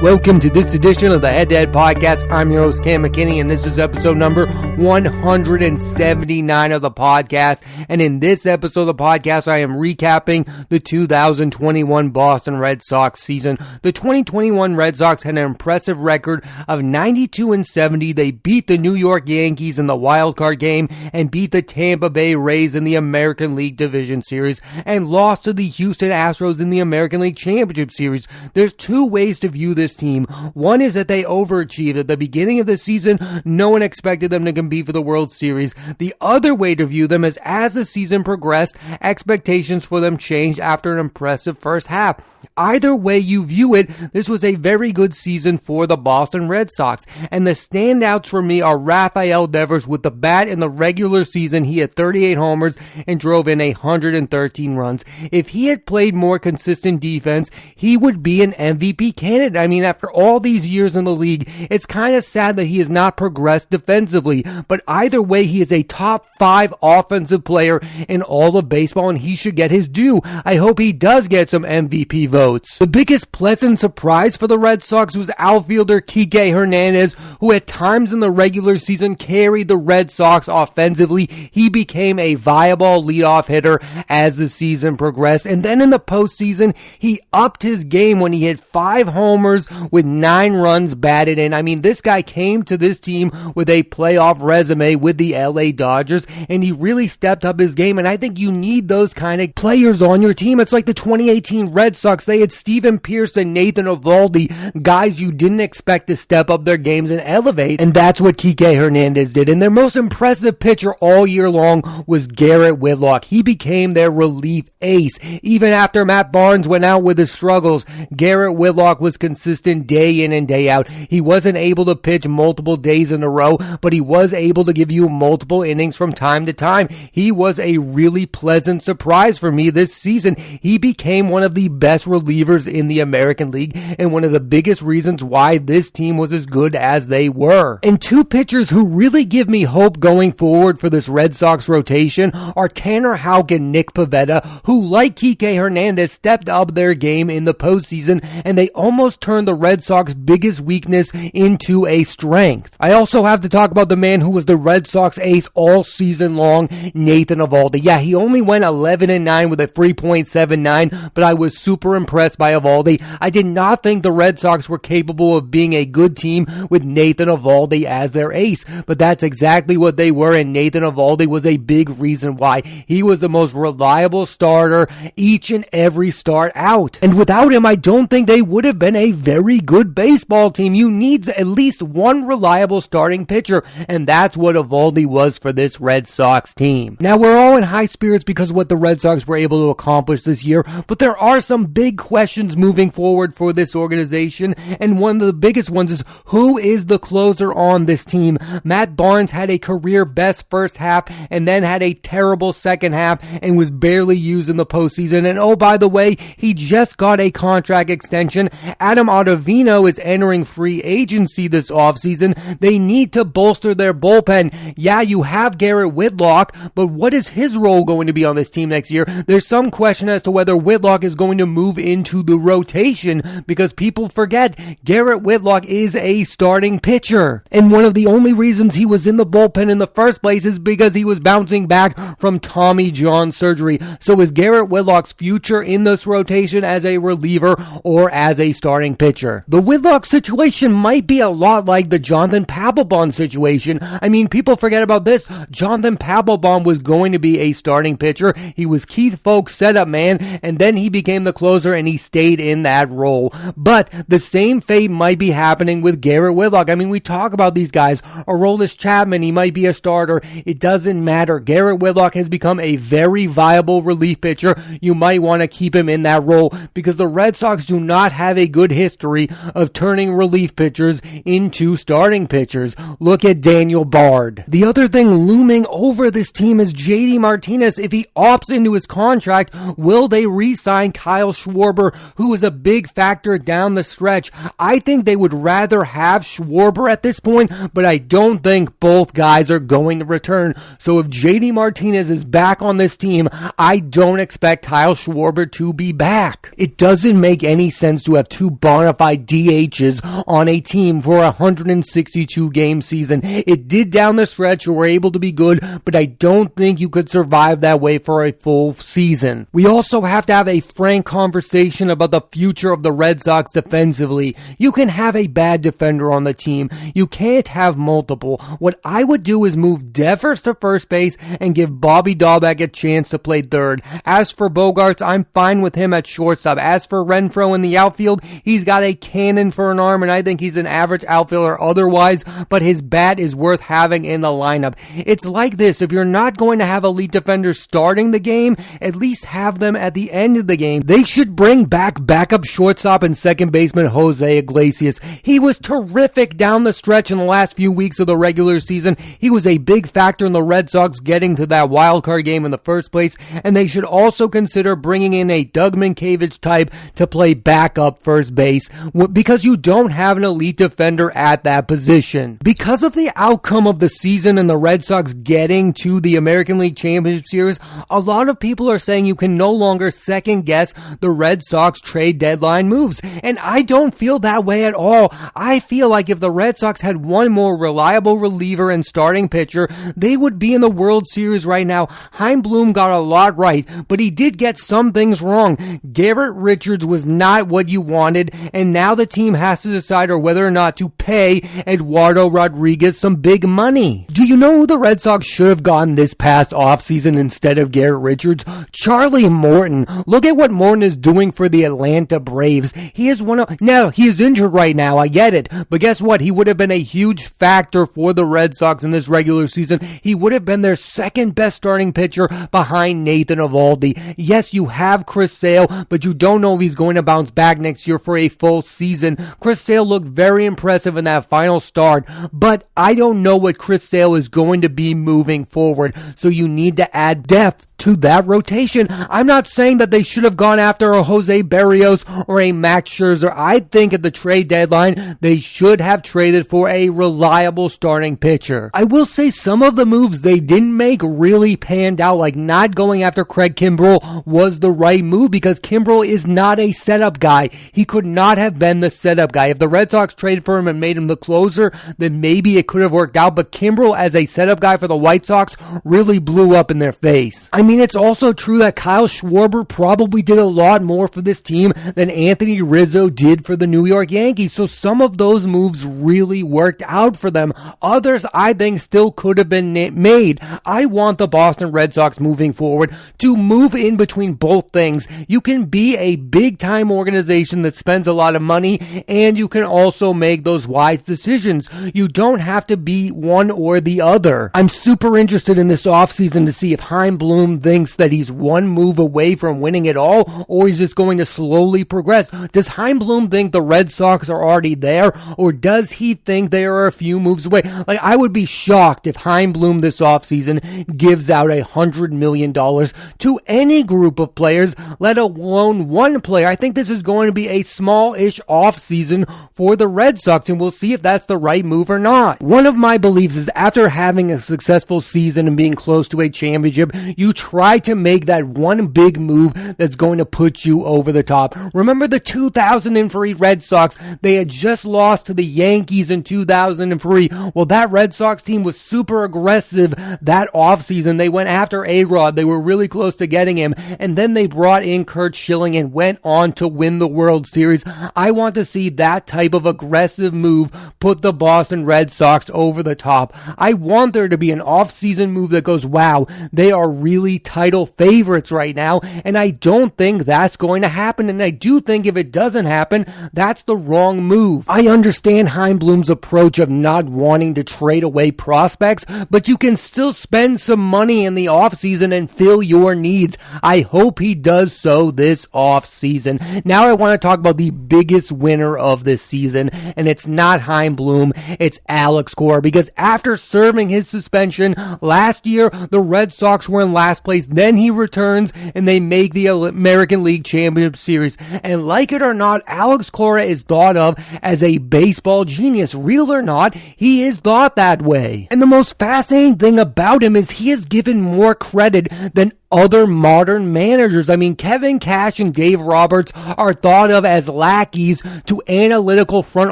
Welcome to this edition of the Head to Head Podcast. I'm your host, Cam McKinney, and this is episode number 179 of the podcast. And in this episode of the podcast, I am recapping the 2021 Boston Red Sox season. The 2021 Red Sox had an impressive record of 92-70. They beat the New York Yankees in the wild card game and beat the Tampa Bay Rays in the American League Division Series and lost to the Houston Astros in the American League Championship Series. There's two ways to view this team. One is that they overachieved. At the beginning of the season, no one expected them to compete for the World Series. The other way to view them is as the season progressed, expectations for them changed after an impressive first half. Either way you view it, this was a very good season for the Boston Red Sox. And the standouts for me are Rafael Devers. With the bat in the regular season, he had 38 homers and drove in 113 runs. If he had played more consistent defense, he would be an MVP candidate. I mean, after all these years in the league, it's kind of sad that he has not progressed defensively. But either way, he is a top 5 offensive player in all of baseball, and he should get his due. I hope he does get some MVP votes. The biggest pleasant surprise for the Red Sox was outfielder Kike Hernandez, who at times in the regular season carried the Red Sox offensively. He became a viable leadoff hitter as the season progressed, and then in the postseason, he upped his game when he hit 5 homers with 9 runs batted in. I mean, this guy came to this team with a playoff resume with the LA Dodgers, and he really stepped up his game, and I think you need those kind of players on your team. It's like the 2018 Red Sox. They had Steven Pearce and Nathan Eovaldi, guys you didn't expect to step up their games and elevate, and that's what Kike Hernandez did. And their most impressive pitcher all year long was Garrett Whitlock. He became their relief ace. Even after Matt Barnes went out with his struggles, Garrett Whitlock was consistent day in and day out. He wasn't able to pitch multiple days in a row, but he was able to give you multiple innings from time to time. He was a really pleasant surprise for me this season. He became one of the best relievers in the American League and one of the biggest reasons why this team was as good as they were. And two pitchers who really give me hope going forward for this Red Sox rotation are Tanner Houck and Nick Pivetta, who, like Kike Hernandez, stepped up their game in the postseason, and they almost turned the Red Sox biggest weakness into a strength. I also have to talk about the man who was the Red Sox ace all season long, Nathan Eovaldi. Yeah, he only went 11-9 with a 3.79, but I was super impressed by Eovaldi. I did not think the Red Sox were capable of being a good team with Nathan Eovaldi as their ace, but that's exactly what they were, and Nathan Eovaldi was a big reason why. He was the most reliable starter each and every start out, and without him, I don't think they would have been a very good baseball team. You need at least one reliable starting pitcher, and that's what Eovaldi was for this Red Sox team. Now, we're all in high spirits because of what the Red Sox were able to accomplish this year, but there are some big questions moving forward for this organization, and one of the biggest ones is who is the closer on this team. Matt Barnes had a career best first half and then had a terrible second half and was barely used in the postseason. And oh, by the way, he just got a contract extension. Adam Ottavino is entering free agency this offseason. They need to bolster their bullpen. Yeah, you have Garrett Whitlock, but what is his role going to be on this team next year? There's some question as to whether Whitlock is going to move into the rotation, because people forget Garrett Whitlock is a starting pitcher. And one of the only reasons he was in the bullpen in the first place is because he was bouncing back from Tommy John surgery. So is Garrett Whitlock's future in this rotation as a reliever or as a starting pitcher? The Whitlock situation might be a lot like the Jonathan Papelbon situation. I mean, people forget about this. Jonathan Papelbon was going to be a starting pitcher. He was Keith Foulke's setup man, and then he became the closer and he stayed in that role. But the same fate might be happening with Garrett Whitlock. I mean, we talk about these guys. Aroldis Chapman, he might be a starter. It doesn't matter. Garrett Whitlock has become a very viable relief pitcher. You might want to keep him in that role because the Red Sox do not have a good history of turning relief pitchers into starting pitchers. Look at Daniel Bard. The other thing looming over this team is JD Martinez. If he opts into his contract, will they re-sign Kyle Schwarber, who is a big factor down the stretch? I think they would rather have Schwarber at this point, but I don't think both guys are going to return. So if JD Martinez is back on this team, I don't expect Kyle Schwarber to be back. It doesn't make any sense to have two bona bona fide DHs on a team for a 162 game season. It did down the stretch. You were able to be good, but I don't think you could survive that way for a full season. We also have to have a frank conversation about the future of the Red Sox defensively. You can have a bad defender on the team. You can't have multiple. What I would do is move Devers to first base and give Bobby Dahlbeck a chance to play third. As for Bogarts, I'm fine with him at shortstop. As for Renfroe in the outfield, he's got a cannon for an arm, and I think he's an average outfielder otherwise, but his bat is worth having in the lineup. It's like this: if you're not going to have elite defenders starting the game, at least have them at the end of the game. They should bring back backup shortstop and second baseman Jose Iglesias. He was terrific down the stretch in the last few weeks of the regular season. He was a big factor in the Red Sox getting to that wild card game in the first place, and they should also consider bringing in a Doug Mankiewicz type to play backup first base, because you don't have an elite defender at that position. Because of the outcome of the season and the Red Sox getting to the American League Championship Series, a lot of people are saying you can no longer second guess the Red Sox trade deadline moves, and I don't feel that way at all. I feel like if the Red Sox had one more reliable reliever and starting pitcher, they would be in the World Series right now. Chaim Bloom got a lot right, but he did get some things wrong. Garrett Richards was not what you wanted, and now the team has to decide whether or not to pay Eduardo Rodriguez some big money. Do you know who the Red Sox should have gotten this past offseason instead of Garrett Richards? Charlie Morton. Look at what Morton is doing for the Atlanta Braves. He is now he is injured right now, I get it, but guess what? He would have been a huge factor for the Red Sox in this regular season. He would have been their second best starting pitcher behind Nathan Eovaldi. Yes, you have Chris Sale, but you don't know if he's going to bounce back next year for a full season. Chris Sale looked very impressive in that final start, but I don't know what Chris Sale is going to be moving forward, so you need to add depth to that rotation. I'm not saying that they should have gone after a Jose Berrios or a Max Scherzer. I think at the trade deadline, they should have traded for a reliable starting pitcher. I will say some of the moves they didn't make really panned out, like not going after Craig Kimbrel was the right move because Kimbrel is not a setup guy. He could not have been the setup guy. If the Red Sox traded for him and made him the closer, then maybe it could have worked out, but Kimbrel as a setup guy for the White Sox really blew up in their face. I mean, it's also true that Kyle Schwarber probably did a lot more for this team than Anthony Rizzo did for the New York Yankees, so some of those moves really worked out for them. Others, I think, still could have been made. I want the Boston Red Sox moving forward to move in between both things. You can be a big-time organization that spends a lot of money, and you can also make those wise decisions. You don't have to be one or the other. I'm super interested in this offseason to see if Chaim Bloom thinks that he's one move away from winning it all, or he's just going to slowly progress. Does Chaim Bloom think the Red Sox are already there, or does he think they are a few moves away? Like, I would be shocked if Chaim Bloom this offseason gives out $100 million to any group of players, let alone one player. I think this is going to be a small-ish offseason for the Red Sox, and we'll see if that's the right move or not. One of my beliefs is after having a successful season and being close to a championship, you try to make that one big move that's going to put you over the top. Remember the 2003 Red Sox? They had just lost to the Yankees in 2003. Well, that Red Sox team was super aggressive that offseason. They went after A-Rod. They were really close to getting him. And then they brought in Curt Schilling and went on to win the World Series. I want to see that type of aggressive move put the Boston Red Sox over the top. I want there to be an offseason move that goes, wow, they are really title favorites right now, and I don't think that's going to happen, and I do think if it doesn't happen, that's the wrong move. I understand Chaim Bloom's approach of not wanting to trade away prospects, but you can still spend some money in the offseason and fill your needs. I hope he does so this offseason. Now I want to talk about the biggest winner of this season, and it's not Chaim Bloom, it's Alex Cora, because after serving his suspension last year, the Red Sox were in last place. Then he returns and they make the American League Championship Series. And like it or not, Alex Cora is thought of as a baseball genius. Real or not, he is thought that way. And the most fascinating thing about him is he is given more credit than other modern managers. I mean, Kevin Cash and Dave Roberts are thought of as lackeys to analytical front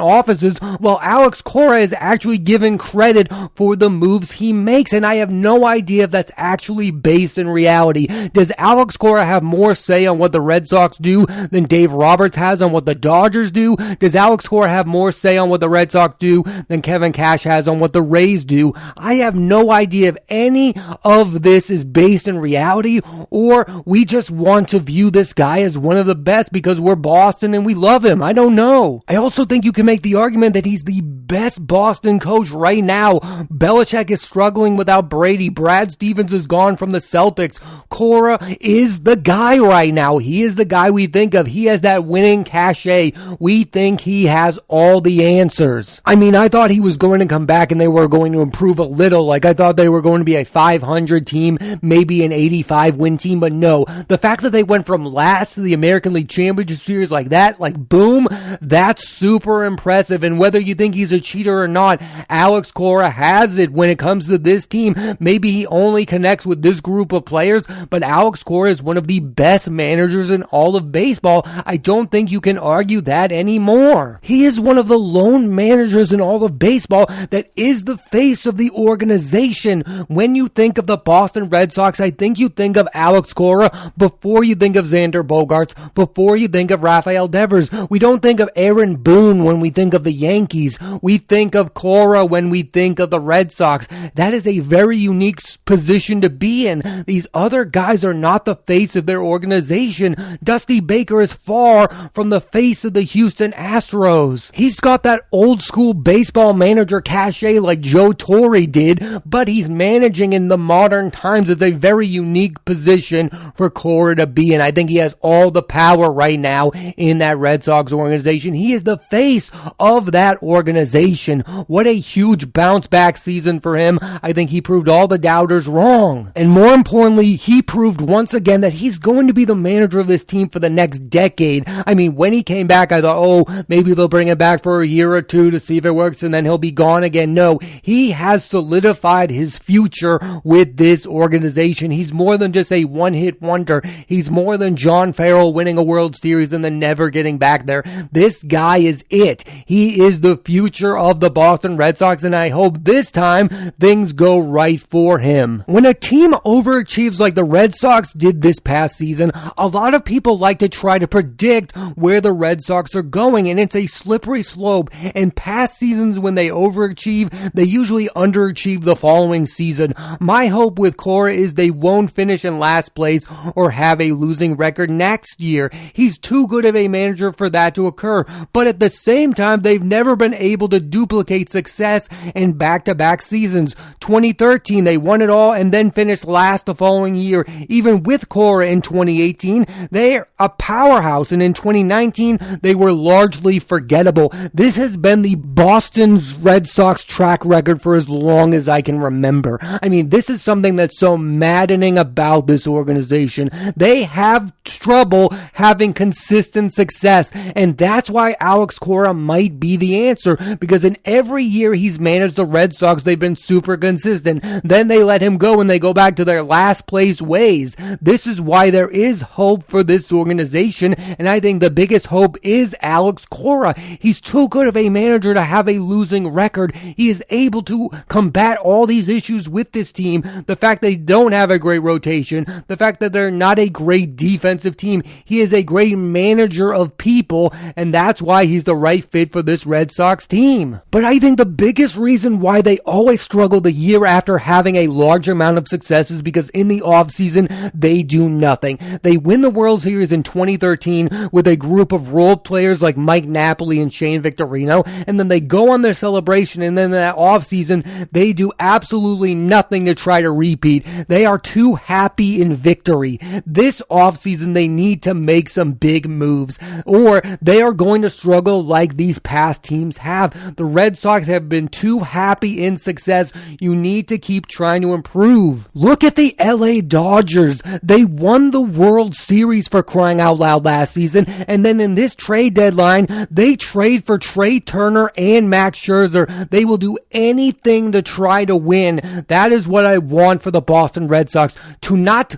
offices, while Alex Cora is actually given credit for the moves he makes, and I have no idea if that's actually based in reality. Does Alex Cora have more say on what the Red Sox do than Dave Roberts has on what the Dodgers do? Does Alex Cora have more say on what the Red Sox do than Kevin Cash has on what the Rays do? I have no idea if any of this is based in reality, or we just want to view this guy as one of the best because we're Boston and we love him. I don't know. I also think you can make the argument that he's the best Boston coach right now. Belichick is struggling without Brady. Brad Stevens is gone from the Celtics. Cora is the guy right now. He is the guy we think of. He has that winning cachet. We think he has all the answers. I mean, I thought he was going to come back and they were going to improve a little. Like, I thought they were going to be a 500 team, maybe an 85-win team, but no. The fact that they went from last to the American League Championship Series like that, like boom, that's super impressive. And whether you think he's a cheater or not, Alex Cora has it when it comes to this team. Maybe he only connects with this group of players, but Alex Cora is one of the best managers in all of baseball. I don't think you can argue that anymore. He is one of the lone managers in all of baseball that is the face of the organization. When you think of the Boston Red Sox, I think you think of Alex Cora before you think of Xander Bogaerts, before you think of Rafael Devers. We don't think of Aaron Boone when we think of the Yankees. We think of Cora when we think of the Red Sox. That is a very unique position to be in. These other guys are not the face of their organization. Dusty Baker is far from the face of the Houston Astros. He's got that old school baseball manager cachet like Joe Torre did, but he's managing in the modern times. It's a very unique position for Cora to be in. I think he has all the power right now in that Red Sox organization. He is the face of that organization. What a huge bounce back season for him. I think he proved all the doubters wrong. And more importantly, he proved once again that he's going to be the manager of this team for the next decade. I mean, when he came back, I thought, oh, maybe they'll bring him back for a year or two to see if it works and then he'll be gone again. No, he has solidified his future with this organization. He's more than just a one-hit wonder. He's more than John Farrell winning a World Series and then never getting back there. This guy is it. He is the future of the Boston Red Sox, and I hope this time things go right for him. When a team overachieves like the Red Sox did this past season, a lot of people like to try to predict where the Red Sox are going, and it's a slippery slope. In past seasons, when they overachieve, they usually underachieve the following season. My hope with Cora is they won't finish in last place or have a losing record next year. He's too good of a manager for that to occur, but at the same time, they've never been able to duplicate success in back-to-back seasons. 2013, they won it all and then finished last the following year. Even with Cora in 2018, they're a powerhouse, and in 2019, they were largely forgettable. This has been the Boston Red Sox track record for as long as I can remember. I mean, this is something that's so maddening about this organization. They have trouble having consistent success, and that's why Alex Cora might be the answer, because in every year he's managed the Red Sox, they've been super consistent. Then they let him go and they go back to their last place ways. This is why there is hope for this organization, and I think the biggest hope is Alex Cora. He's too good of a manager to have a losing record. He is able to combat all these issues with this team. The fact they don't have a great rotation, the fact that they're not a great defensive team. He is a great manager of people, and that's why he's the right fit for this Red Sox team. But I think the biggest reason why they always struggle the year after having a large amount of success is because in the offseason, they do nothing. They win the World Series in 2013 with a group of role players like Mike Napoli and Shane Victorino, and then they go on their celebration, and then in that offseason, they do absolutely nothing to try to repeat. They are too happy in victory. This offseason, they need to make some big moves, or they are going to struggle like these past teams have. The Red Sox have been too happy in success. You need to keep trying to improve. Look at the LA Dodgers. They won the World Series, for crying out loud, last season, and then in this trade deadline, they trade for Trey Turner and Max Scherzer. They will do anything to try to win. That is what I want for the Boston Red Sox, to not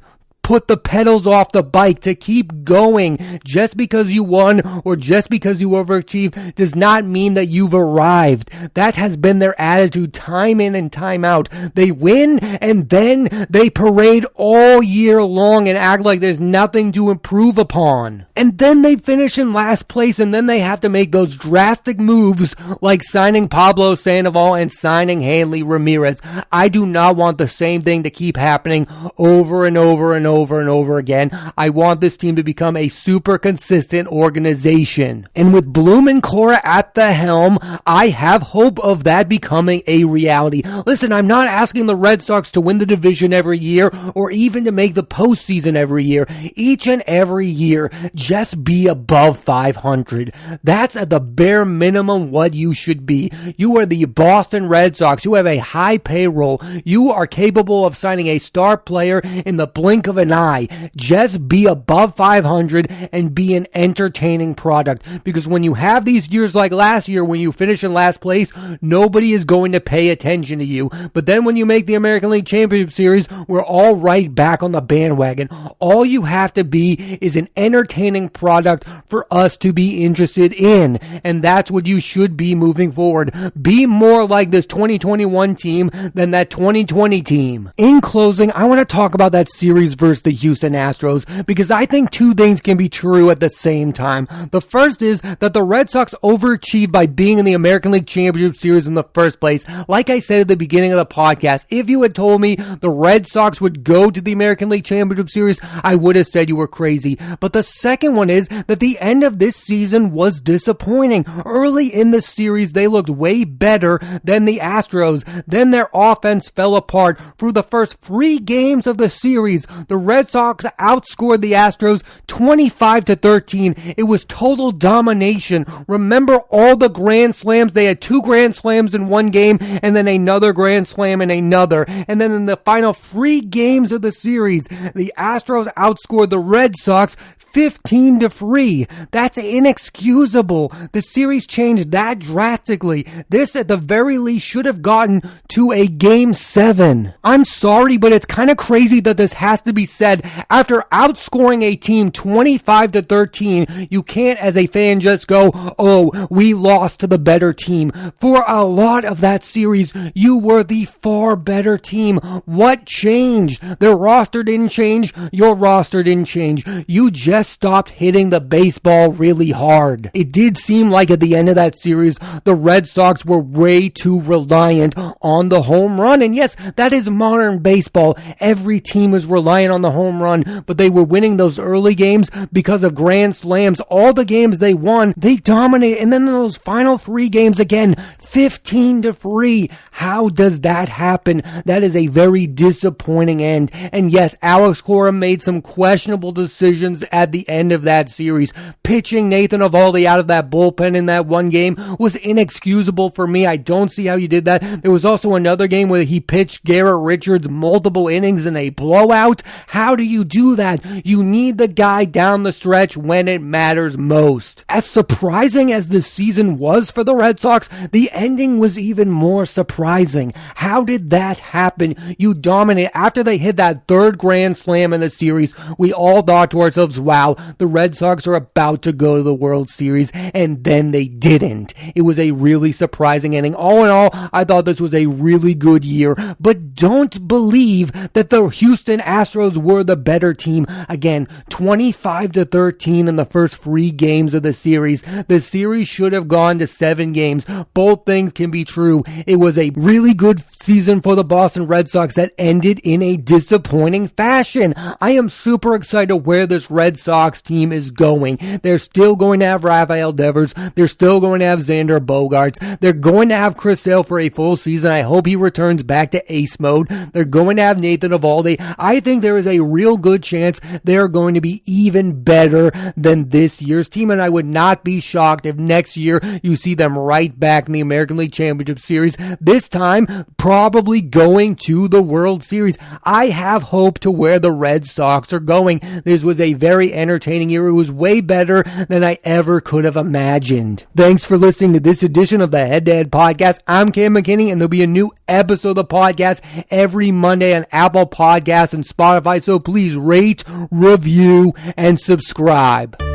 put the pedals off the bike, to keep going. Just because you won or just because you overachieved does not mean that you've arrived. That has been their attitude time in and time out. They win and then they parade all year long and act like there's nothing to improve upon. And then they finish in last place, and then they have to make those drastic moves like signing Pablo Sandoval and signing Hanley Ramirez. I do not want the same thing to keep happening over and over and over and over again. I want this team to become a super consistent organization. And with Bloom and Cora at the helm, I have hope of that becoming a reality. Listen, I'm not asking the Red Sox to win the division every year or even to make the postseason every year. Each and every year, just be above 500. That's at the bare minimum what you should be. You are the Boston Red Sox. You have a high payroll. You are capable of signing a star player in the blink of an eye. Just be above 500 and be an entertaining product. Because when you have these years like last year when you finish in last place, nobody is going to pay attention to you. But then when you make the American League Championship Series, we're all right back on the bandwagon. All you have to be is an entertaining product for us to be interested in. And that's what you should be moving forward. Be more like this 2021 team than that 2020 team. In closing, I want to talk about that series versus the Houston Astros because I think two things can be true at the same time. The first is that the Red Sox overachieved by being in the American League Championship Series in the first place. Like I said at the beginning of the podcast, if you had told me the Red Sox would go to the American League Championship Series, I would have said you were crazy. But the second one is that the end of this season was disappointing. Early in the series, they looked way better than the Astros. Then their offense fell apart. Through the first 3 games of the series, the Red Sox outscored the Astros 25-13. It was total domination. Remember all the grand slams? They had 2 grand slams in one game and then another grand slam in another. And then in the final 3 games of the series, the Astros outscored the Red Sox 15-3. That's inexcusable. The series changed that drastically. This at the very least should have gotten to a game 7. I'm sorry, but it's kind of crazy that this has to be said. After outscoring a team 25-13, you can't as a fan just go, oh, we lost to the better team. For a lot of that series, you were the far better team. What changed? Their roster didn't change. Your roster didn't change. You just stopped hitting the baseball really hard. It did seem like at the end of that series, the Red Sox were way too reliant on the home run. And yes, that is modern baseball. Every team is reliant on the home run, but they were winning those early games because of grand slams. All the games they won, they dominated. And then in those final 3 games again, 15-3. How does that happen? That is a very disappointing end. And yes, Alex Cora made some questionable decisions at the end of that series. Pitching Nathan Eovaldi out of that bullpen in that one game was inexcusable for me. I don't see how you did that. There was also another game where he pitched Garrett Richards multiple innings in a blowout. How do you do that? You need the guy down the stretch when it matters most. As surprising as this season was for the Red Sox, the ending was even more surprising. How did that happen? You dominate. After they hit that 3rd grand slam in the series, we all thought to ourselves, wow, the Red Sox are about to go to the World Series, and then they didn't. It was a really surprising ending. All in all, I thought this was a really good year, but don't believe that the Houston Astros were the better team. Again, 25-13 in the first 3 games of the series. The series should have gone to 7 games. Both things can be true. It was a really good season for the Boston Red Sox that ended in a disappointing fashion. I am super excited where this Red Sox team is going. They're still going to have Rafael Devers. They're still going to have Xander Bogaerts. They're going to have Chris Sale for a full season. I hope he returns back to ace mode. They're going to have Nathan Eovaldi. I think there is a real good chance they're going to be even better than this year's team, and I would not be shocked if next year you see them right back in the American American League Championship Series, this time probably going to the World Series. I have hope to where the Red Sox are going. This was a very entertaining year. It was way better than I ever could have imagined. Thanks for listening to this edition of the Head to Head Podcast. I'm Cam McKinney, and there'll be a new episode of the podcast every Monday on Apple Podcasts and Spotify, so please rate, review, and subscribe.